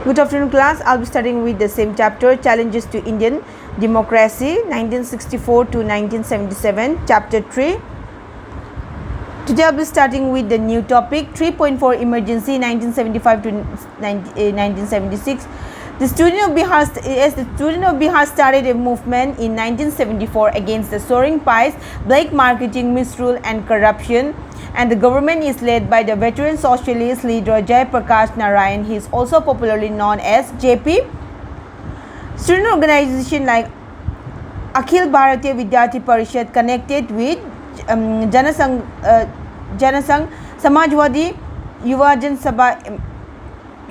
Good afternoon class. I'll be starting with the same chapter, Challenges to Indian Democracy 1964 to 1977, Chapter 3. Today I'll be starting with the new topic 3.4 Emergency 1975 to 1976. The student of Bihar started a movement in 1974 against the soaring price, black marketing, misrule and corruption. And the government is led by the veteran socialist leader Jai Prakash Narayan. He is also popularly known as JP. Student organization like Akhil Bharatiya Vidyarthi Parishad connected with Janasangh, Samajwadi Yuvajan Sabha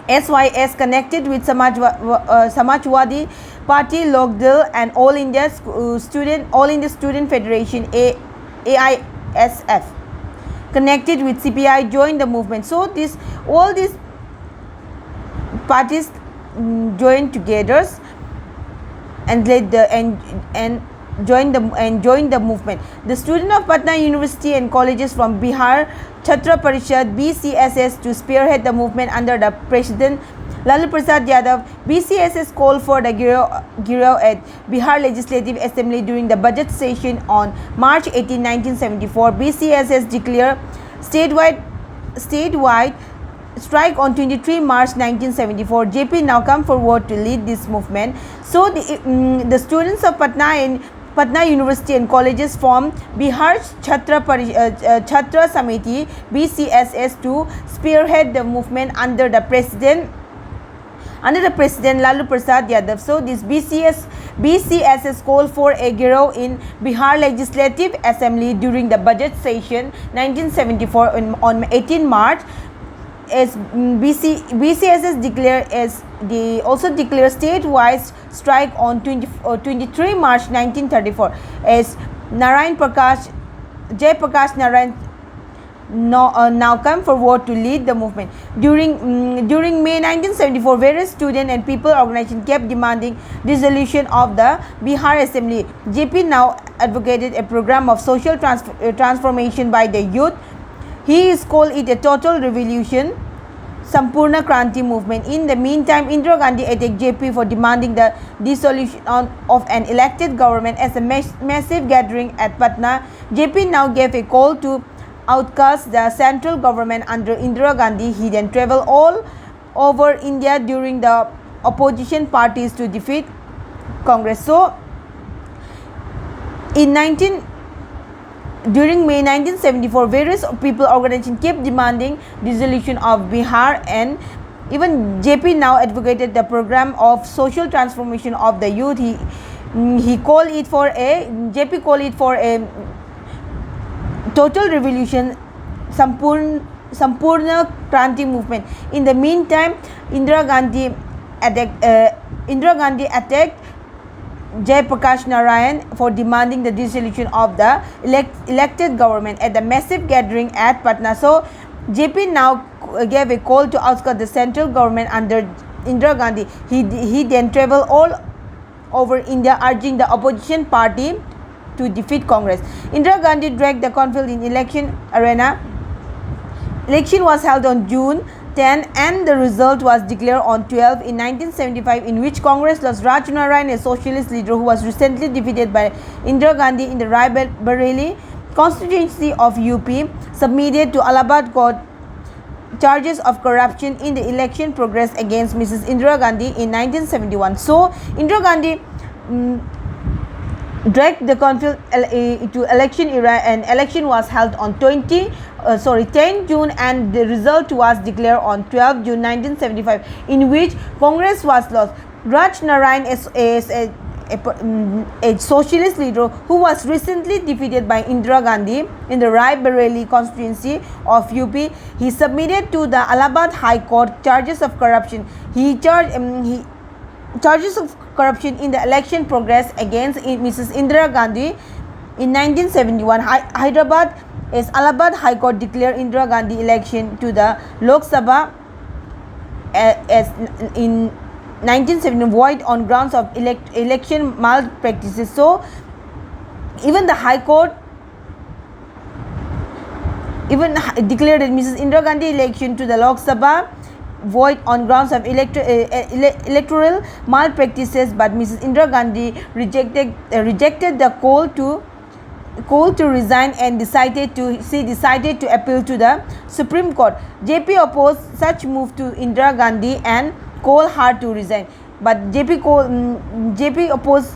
SYS connected with Samajwadi Party, Lokdal and All India Student Federation AISF connected with CPI joined the movement. So all these parties joined together and led the joined the movement. The student of Patna University and colleges from Bihar Chhatra Parishad BCSS to spearhead the movement under the President Lalu Prasad Yadav. BCSS called for the Giro at Bihar Legislative Assembly during the budget session on March 18, 1974. BCSS declared statewide strike on 23 March 1974. JP now come forward to lead this movement. So the students of Patna University and colleges from Bihar Chhatra Samiti BCSS to spearhead the movement under the President Lalu Prasad Yadav. So this BCSS called for a Giro in Bihar Legislative Assembly during the budget session 1974 on 18 March. As BCSS also declared statewide strike on 23 March 1934 as Jai Prakash Narayan now come forward to lead the movement. During May 1974, various student and people organizations kept demanding dissolution of the Bihar Assembly. JP now advocated a program of social transformation by the youth. He is called it a total revolution, Sampurna Kranti movement. In the meantime, Indira Gandhi attacked JP for demanding the dissolution of an elected government as a massive gathering at Patna. JP now gave a call to outcast the central government under Indira Gandhi. He then traveled all over India during the opposition parties to defeat Congress. So, during May 1974, various people organizations kept demanding dissolution of Bihar, and even JP now advocated the program of social transformation of the youth. JP called it for a total revolution, Sampurna Kranti movement. In the meantime, Indira Gandhi attacked Jai Prakash Narayan for demanding the dissolution of the elected government at the massive gathering at Patna. So, JP now gave a call to ousted the central government under Indira Gandhi. He then traveled all over India urging the opposition party to defeat Congress. Indira Gandhi dragged the conflict in election arena. Election was held on June 10 and the result was declared on 12 in 1975, in which Congress lost. Raj Narayan, a socialist leader who was recently defeated by Indira Gandhi in the Rae-Bareli constituency of UP, submitted to Allahabad court charges of corruption in the election progress against Mrs. Indira Gandhi in 1971. So Indira Gandhi dragged the conflict to election era, and election was held on 10 June and the result was declared on 12 June 1975, in which Congress was lost. Raj Narayan is a socialist leader who was recently defeated by Indira Gandhi in the Rae-Bareli constituency of UP. He submitted to the Allahabad High Court charges of corruption. Charges of corruption in the election progress against Mrs. Indira Gandhi in 1971. Hyderabad as Allahabad High Court declared Indira Gandhi election to the Lok Sabha as in 1970 void on grounds of election malpractices. So even the High Court declared that Mrs. Indira Gandhi election to the Lok Sabha void on grounds of electoral malpractices, but Mrs. Indira Gandhi rejected the call to resign and decided to appeal to the Supreme Court. JP opposed such move to Indira Gandhi and called her to resign. But JP opposed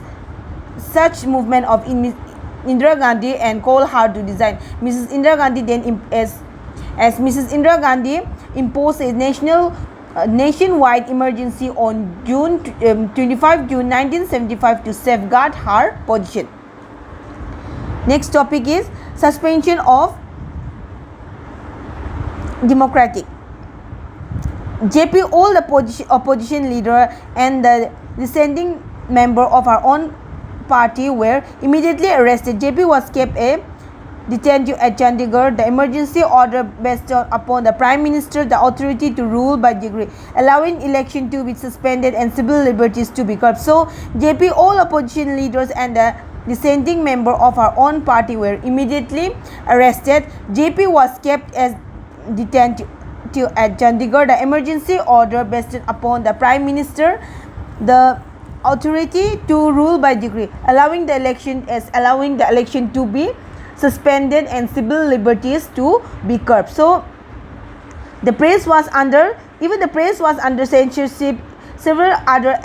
such movement of Indira Gandhi and called her to resign. Mrs. Indira Gandhi then as Mrs. Indira Gandhi imposed a nationwide emergency on 25 June 1975 to safeguard her position. Next topic is suspension of Democratic. JP, all the opposition leader and the dissenting member of our own party were immediately arrested. JP was kept detained at Chandigarh. The emergency order bestowed upon the Prime Minister the authority to rule by decree, allowing election to be suspended and civil liberties to be curbed. So, JP, all opposition leaders and the dissenting member of our own party were immediately arrested. JP was kept as detained at Chandigarh. The emergency order bestowed upon the Prime Minister the authority to rule by decree, allowing the election to be suspended and civil liberties to be curbed. So the press was under censorship. Several other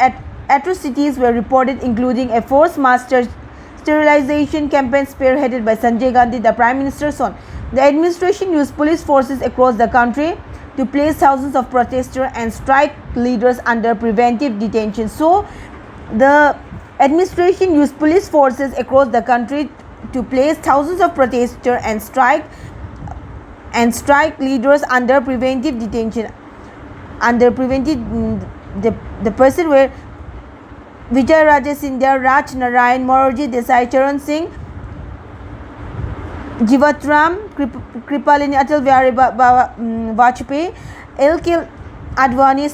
atrocities were reported, including a forced mass sterilization campaign spearheaded by Sanjay Gandhi, the Prime Minister's son. The administration used police forces across the country to place thousands of protesters and strike leaders under preventive detention. So the administration used police forces across the country to place thousands of protesters and strike leaders under preventive detention. The person were Vijay Raja Scindia, Raj Narayan, Morarji Desai, Charan Singh, Jivatram, Kripalini, Atal Bihari Vajpayee, L.K. Advani,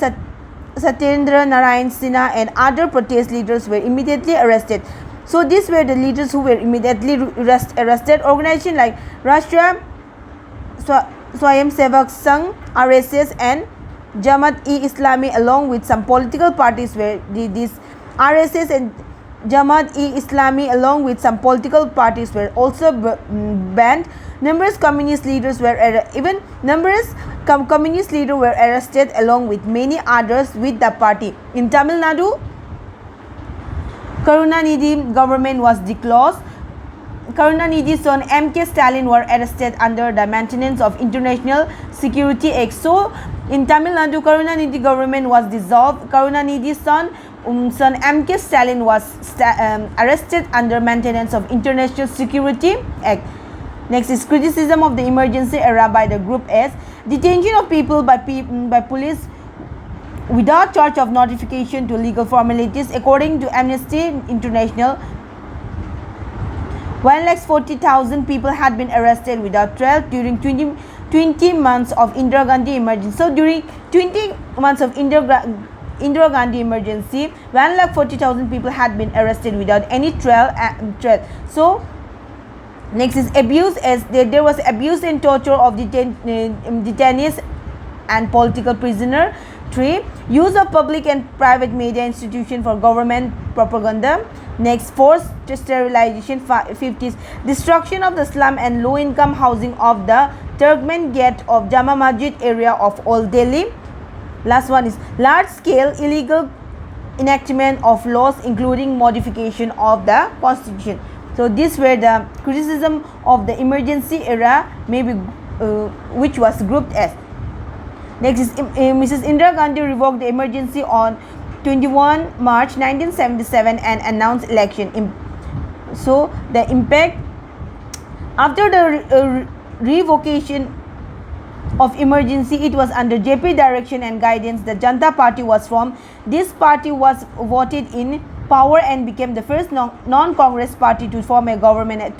Satyendra Narayan Sinha and other protest leaders were immediately arrested. So these were the leaders who were immediately arrested. Organizations like Rashtriya Swayam Sevak Sangh, RSS and Jamaat-e-Islami along with some political parties were these RSS and Jamaat-e-Islami along with some political parties were also banned. Numerous communist leaders were arrested along with many others with the party. In Tamil Nadu, Karunanidhi government was declared. Karunanidhi's son M.K. Stalin were arrested under the Maintenance of International Security Act. So, in Tamil Nadu, Karunanidhi government was dissolved. Karunanidhi's son M.K. Stalin was arrested under Maintenance of International Security Act. Next is criticism of the emergency era by the group S. Detention of people by police without charge of notification to legal formalities. According to Amnesty International, 140,000 people had been arrested without trial during 20 months of Indira Gandhi emergency. So during 20 months of Indira Gandhi emergency, 140,000 people had been arrested without any trial. So next is abuse, as there was abuse and torture of detainees and political prisoner. 3. Use of public and private media institution for government propaganda. Next, forced sterilization. 5th is destruction of the slum and low-income housing of the Turkmen Gate of Jama Masjid area of Old Delhi. Last one is large-scale illegal enactment of laws, including modification of the constitution. So these were the criticism of the emergency era, maybe which was grouped as. Next is Mrs. Indira Gandhi revoked the emergency on 21 March 1977 and announced election. So the impact after the revocation of emergency, it was under JP direction and guidance the Janata Party was formed. This party was voted in power and became the first non-Congress party to form a government at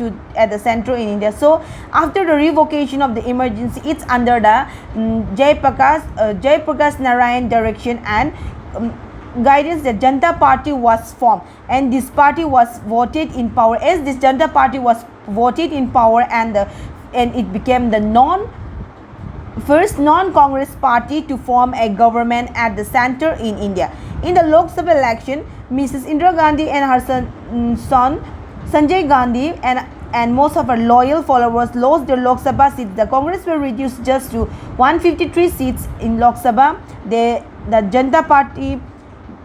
the center in India. So after the revocation of the emergency, it's under the Jaiprakash Narayan direction and guidance the Janata Party was formed, and this party was voted in power. As this Janata Party was voted in power and it became the first non-Congress party to form a government at the center in India. In the Lok Sabha election, Mrs. Indira Gandhi and her son Sanjay Gandhi and most of her loyal followers lost their Lok Sabha seats. The Congress were reduced just to 153 seats in Lok Sabha. The Janata Party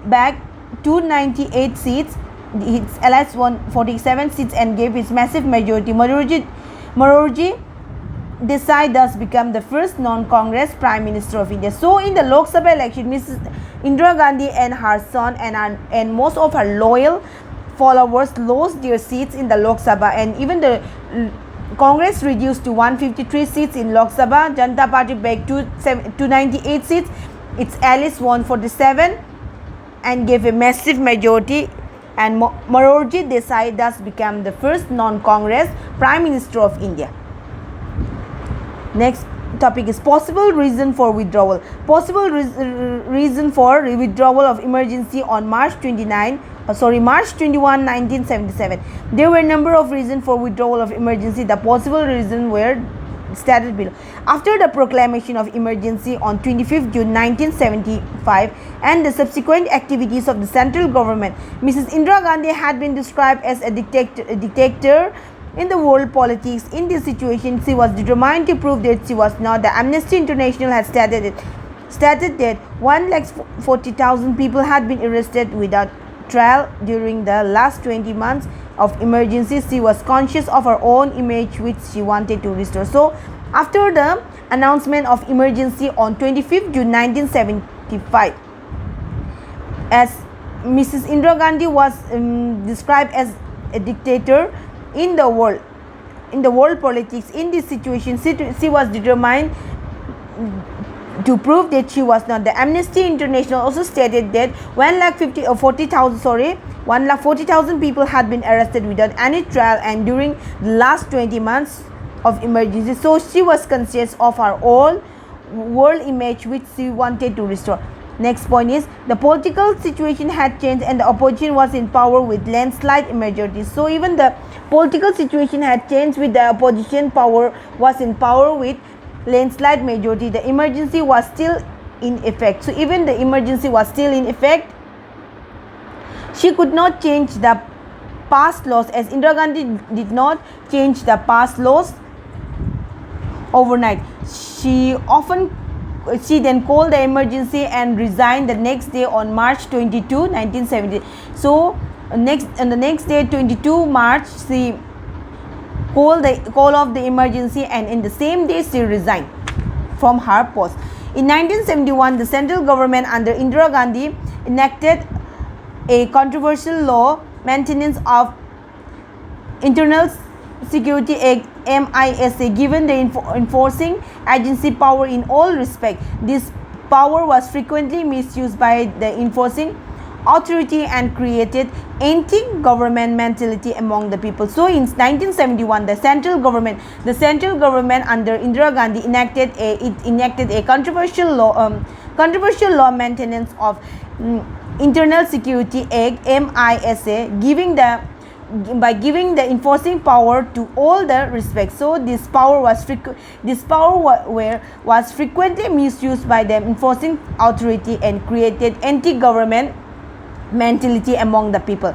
bagged 298 seats. Its allies won 47 seats and gave its massive majority. Morarji Desai thus became the first non-Congress Prime Minister of India. So in the Lok Sabha election, Mrs. Indira Gandhi and her son and most of her loyal followers lost their seats in the Lok Sabha, and even the Congress reduced to 153 seats in Lok Sabha. Janata Party bagged 298 seats. Its allies won 47 and gave a massive majority, and Morarji Desai thus became the first non-Congress Prime Minister of India. Next topic is possible reason for withdrawal. Possible reason for withdrawal of emergency on March 21, 1977. There were a number of reasons for withdrawal of emergency. The possible reasons were stated below. After the proclamation of emergency on 25th June 1975 and the subsequent activities of the central government, Mrs. Indira Gandhi had been described as a dictator in the world politics. In this situation, she was determined to prove that she was not. The Amnesty International had stated that 140,000 people had been arrested without trial during the last 20 months of emergency. She was conscious of her own image, which she wanted to restore. So, after the announcement of emergency on 25th June 1975, as Mrs. Indira Gandhi was described as a dictator in the world politics. In this situation, she was determined to prove that she was not. The Amnesty International also stated that 140,000 people had been arrested without any trial and during the last 20 months of emergency. So she was conscious of her own world image, which she wanted to restore. Next point is the political situation had changed and the opposition was in power with landslide majority. So even the political situation had changed with the opposition was in power with landslide majority. The emergency was still in effect. So even the emergency was still in effect, she could not change the past laws, as Indira Gandhi did not change the past laws overnight. She then called the emergency and resigned the next day on March 22, 1970. So on the next day, 22 March, she call off the emergency, and in the same day she resigned from her post. In 1971, the central government under Indira Gandhi enacted a controversial law, Maintenance of Internal Security Act MISA, given the enforcing agency power in all respects. This power was frequently misused by the enforcing authority and created anti-government mentality among the people. So in 1971, the central government under Indira Gandhi enacted a controversial law, Maintenance of Internal Security Act MISA, giving the enforcing power to all the respects. So this power was frequently misused by the enforcing authority and created anti-government mentality among the people.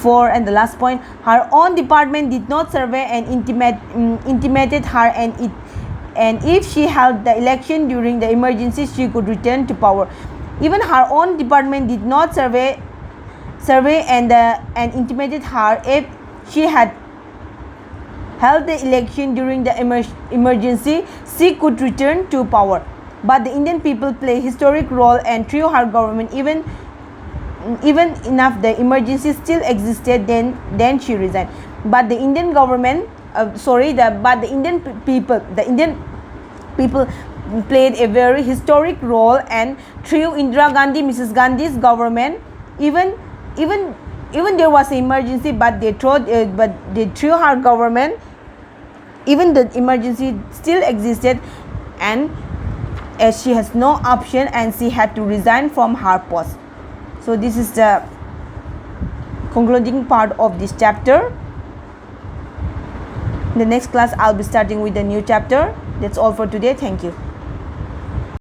And the last point, her own department did not survey and intimated her, and if she held the election during the emergency, she could return to power. Even her own department did not survey and intimated her. If she had held the election during the emergency, she could return to power. But the Indian people play a historic role, and through her government, even enough the emergency still existed, then she resigned. But the Indian government, the Indian people played a very historic role, and through Indira Gandhi, Mrs. Gandhi's government, even there was an emergency, but through her government, even the emergency still existed, and as she has no option, and she had to resign from her post. So this is the concluding part of this chapter. In the next class, I'll be starting with a new chapter. That's all for today. Thank you.